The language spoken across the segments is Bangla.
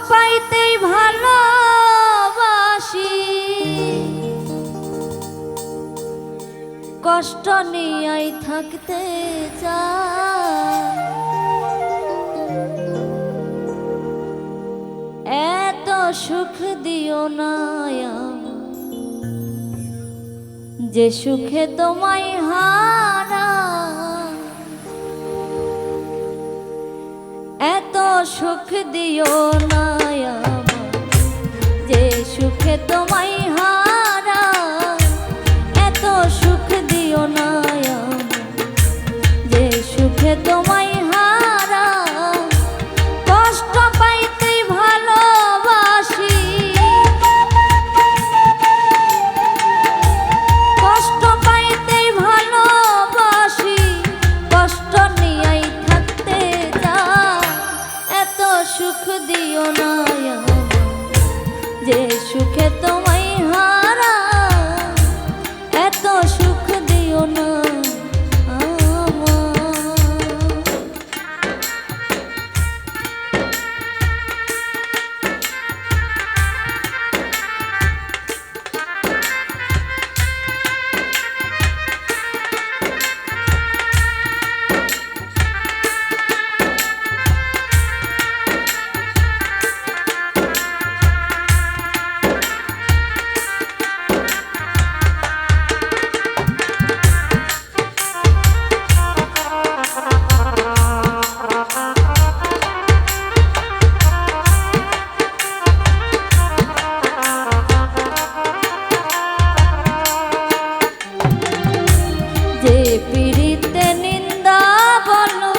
পাইতেই ভালোবাসি, কষ্ট নিয়েই থাকতে চাই। এত সুখ দিও না যে সুখে তোমায় হারা, এত সুখ দিও না যে সুখে তোমায় হারা, এত সুখ দিও না যে সুখে তোমায় হারা। কষ্ট পাইতেই ভালোবাসি, কষ্ট পাইতেই ভালোবাসি, কষ্ট নিয়েই থাকতে চাই। এত সুখ দিও না যে সুখে তোমায় হারা, এত সুখ দিও না। পিড়িতে নিন্দা বলো,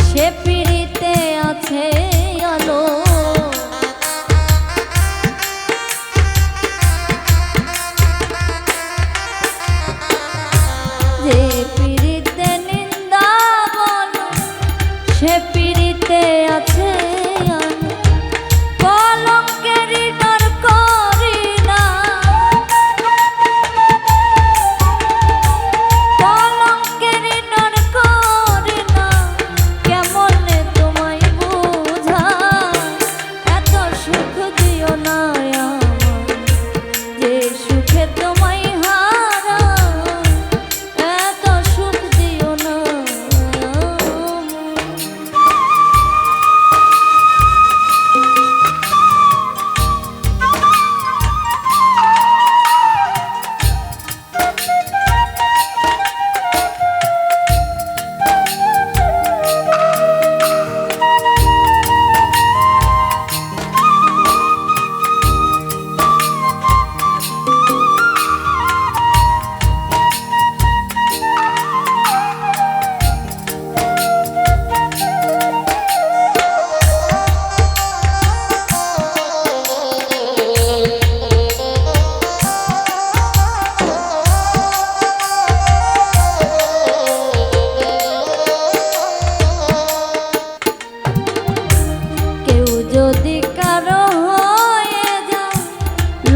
সে পিড়িতে আছে আলো। যে পিড়িতে নিন্দা বলো, সে পিড়িতে আছে আলো। কলঙ্কেরই ডর করি না,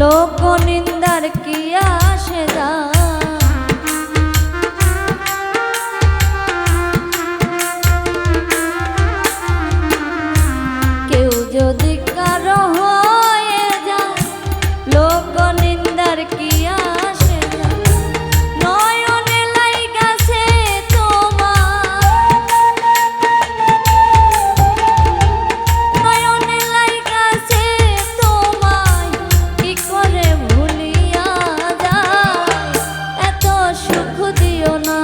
লোক নিন্দার কি আসে যায়। কেউ যদি কারো হয়ে যায়, লোক নিন্দার কি আসে যায়। নয়নে লাইগাছে তোমার, নয়নে লাইগাছে তোমায়, কি করে ভুলিয়া যায়। এত সুখ দিও না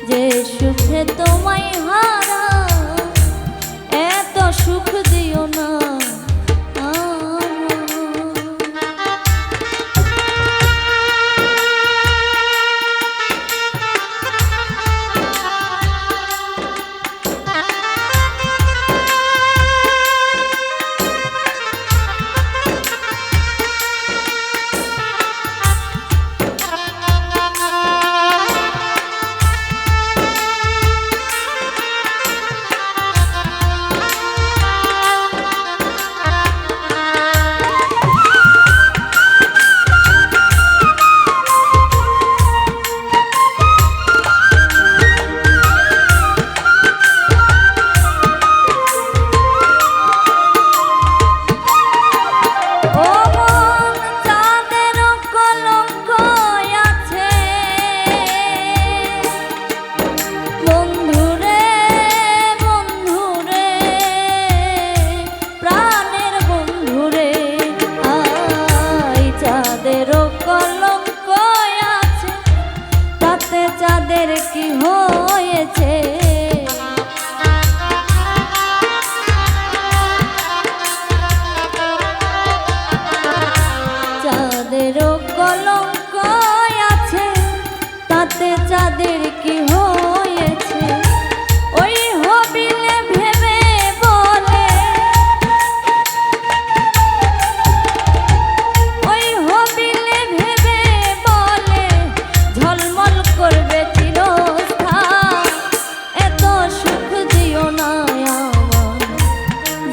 যে সুখে তোমায় হারা, এত সুখ দিও না।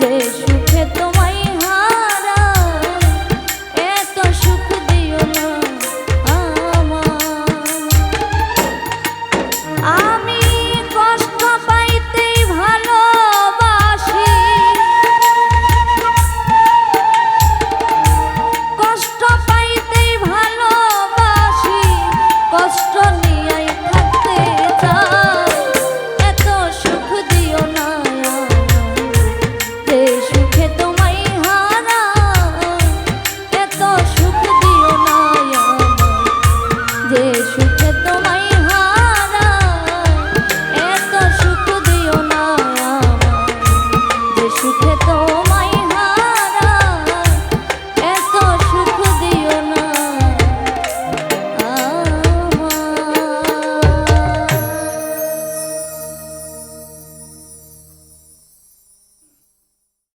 যে সুখ